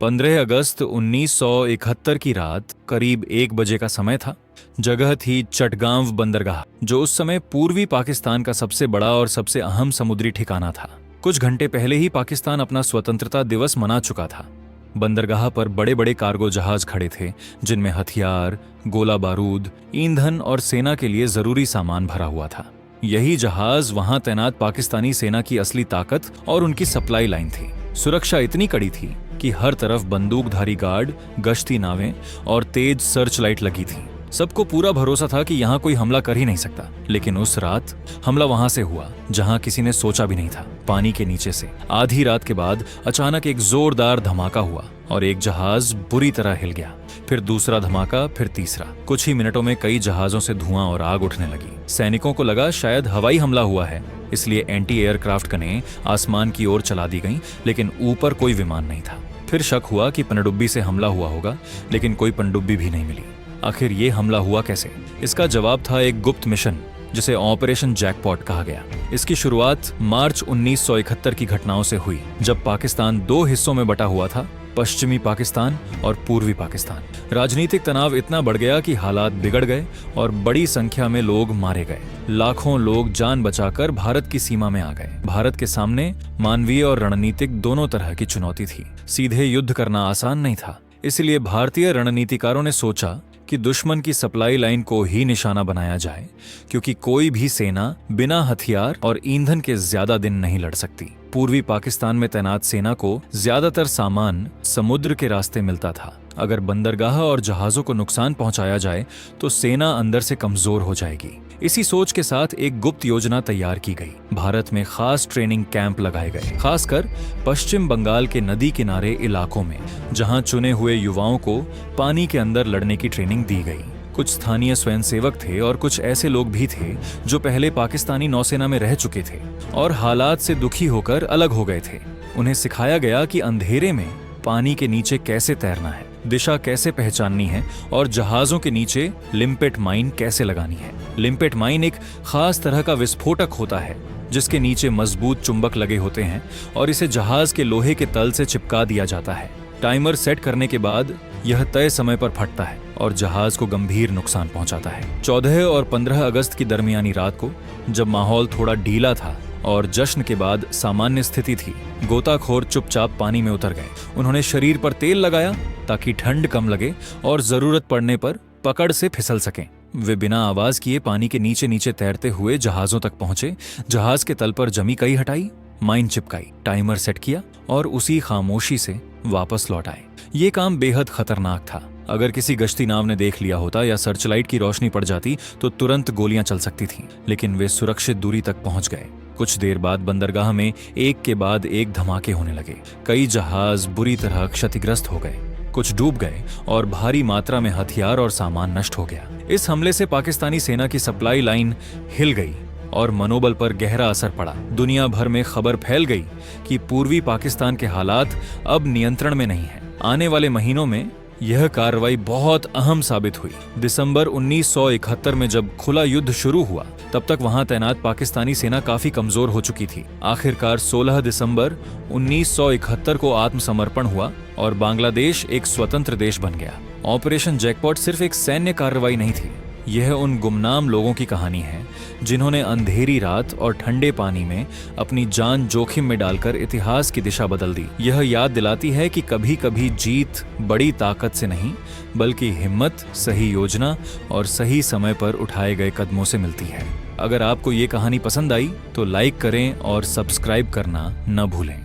15 अगस्त 1971 की रात करीब 1 बजे का समय था। जगह थी चटगांव बंदरगाह, जो उस समय पूर्वी पाकिस्तान का सबसे बड़ा और सबसे अहम समुद्री ठिकाना था। कुछ घंटे पहले ही पाकिस्तान अपना स्वतंत्रता दिवस मना चुका था। बंदरगाह पर बड़े बड़े कार्गो जहाज खड़े थे, जिनमें हथियार, गोला बारूद, ईंधन और सेना के लिए जरूरी सामान भरा हुआ था। यही जहाज वहां तैनात पाकिस्तानी सेना की असली ताकत और उनकी सप्लाई लाइन थी। सुरक्षा इतनी कड़ी थी कि हर तरफ बंदूकधारी गार्ड, गश्ती नावें और तेज सर्च लाइट लगी थी। सबको पूरा भरोसा था कि यहाँ कोई हमला कर ही नहीं सकता। लेकिन उस रात हमला वहां से हुआ जहां किसी ने सोचा भी नहीं था। पानी के नीचे से आधी रात के बाद अचानक एक जोरदार धमाका हुआ और एक जहाज बुरी तरह हिल गया। फिर दूसरा धमाका, फिर तीसरा। कुछ ही मिनटों में कई जहाजों से धुआं और आग उठने लगी। सैनिकों को लगा शायद हवाई हमला हुआ है, इसलिए एंटी एयरक्राफ्ट गनें आसमान की ओर चला दी गईं, लेकिन ऊपर कोई विमान नहीं था। फिर शक हुआ कि पनडुब्बी से हमला हुआ होगा, लेकिन कोई पनडुब्बी भी नहीं मिली। आखिर ये हमला हुआ कैसे? इसका जवाब था एक गुप्त मिशन, जिसे ऑपरेशन जैकपॉट कहा गया। इसकी शुरुआत मार्च 1971 की घटनाओं से हुई, जब पाकिस्तान 2 हिस्सों में बटा हुआ था, पश्चिमी पाकिस्तान और पूर्वी पाकिस्तान। राजनीतिक तनाव इतना बढ़ गया कि हालात बिगड़ गए और बड़ी संख्या में लोग मारे गए। लाखों लोग जान बचाकर भारत की सीमा में आ गए। भारत के सामने मानवीय और रणनीतिक दोनों तरह की चुनौती थी। सीधे युद्ध करना आसान नहीं था, इसलिए भारतीय रणनीतिकारों ने सोचा कि दुश्मन की सप्लाई लाइन को ही निशाना बनाया जाए, क्योंकि कोई भी सेना बिना हथियार और ईंधन के ज्यादा दिन नहीं लड़ सकती। पूर्वी पाकिस्तान में तैनात सेना को ज्यादातर सामान समुद्र के रास्ते मिलता था। अगर बंदरगाह और जहाजों को नुकसान पहुंचाया जाए तो सेना अंदर से कमजोर हो जाएगी। इसी सोच के साथ एक गुप्त योजना तैयार की गई। भारत में खास ट्रेनिंग कैंप लगाए गए, खासकर पश्चिम बंगाल के नदी किनारे इलाकों में, जहां चुने हुए युवाओं को पानी के अंदर लड़ने की ट्रेनिंग दी गई। कुछ स्थानीय स्वयंसेवक थे और कुछ ऐसे लोग भी थे जो पहले पाकिस्तानी नौसेना में रह चुके थे और हालात से दुखी होकर अलग हो गए थे। उन्हें सिखाया गया कि अंधेरे में पानी के नीचे कैसे तैरना है, दिशा कैसे पहचाननी है और जहाजों के नीचे लिम्पेट माइन कैसे लगानी है। लिम्पेट माइन एक खास तरह का विस्फोटक होता है, जिसके नीचे मजबूत चुंबक लगे होते हैं और इसे जहाज के लोहे के तल से चिपका दिया जाता है। टाइमर सेट करने के बाद यह तय समय पर फटता है और जहाज को गंभीर नुकसान पहुंचाता है। 14 और 15 अगस्त की दरमियानी रात को, जब माहौल थोड़ा ढीला था और जश्न के बाद सामान्य स्थिति थी, गोताखोर चुपचाप पानी में उतर गए। उन्होंने शरीर पर तेल लगाया ताकि ठंड कम लगे और जरूरत पड़ने पर पकड़ से फिसल सकें। वे बिना आवाज किए पानी के नीचे नीचे तैरते हुए जहाजों तक पहुंचे, जहाज के तल पर जमी कई हटाई, माइन चिपकाई, टाइमर सेट किया और उसी खामोशी से वापस लौट आए। ये काम बेहद खतरनाक था। अगर किसी गश्ती नाव ने देख लिया होता या सर्चलाइट की रोशनी पड़ जाती तो तुरंत गोलियां चल सकती थीं, लेकिन वे सुरक्षित दूरी तक पहुंच गए। कुछ देर बाद बंदरगाह में एक के बाद एक धमाके होने लगे। कई जहाज बुरी तरह क्षतिग्रस्त हो गए, कुछ डूब गए और भारी मात्रा में हथियार और सामान नष्ट हो गया। इस हमले से पाकिस्तानी सेना की सप्लाई लाइन हिल गई और मनोबल पर गहरा असर पड़ा। दुनिया भर में खबर फैल गई कि पूर्वी पाकिस्तान के हालात अब नियंत्रण में नहीं हैं। आने वाले महीनों में यह कार्रवाई बहुत अहम साबित हुई। दिसंबर 1971 में जब खुला युद्ध शुरू हुआ, तब तक वहां तैनात पाकिस्तानी सेना काफी कमजोर हो चुकी थी। आखिरकार 16 दिसंबर 1971 को आत्मसमर्पण हुआ और बांग्लादेश एक स्वतंत्र देश बन गया। ऑपरेशन जैकपॉट सिर्फ एक सैन्य कार्रवाई नहीं थी, यह उन गुमनाम लोगों की कहानी है जिन्होंने अंधेरी रात और ठंडे पानी में अपनी जान जोखिम में डालकर इतिहास की दिशा बदल दी। यह याद दिलाती है कि कभी कभी जीत बड़ी ताकत से नहीं, बल्कि हिम्मत, सही योजना और सही समय पर उठाए गए कदमों से मिलती है। अगर आपको ये कहानी पसंद आई तो लाइक करें और सब्सक्राइब करना न भूलें।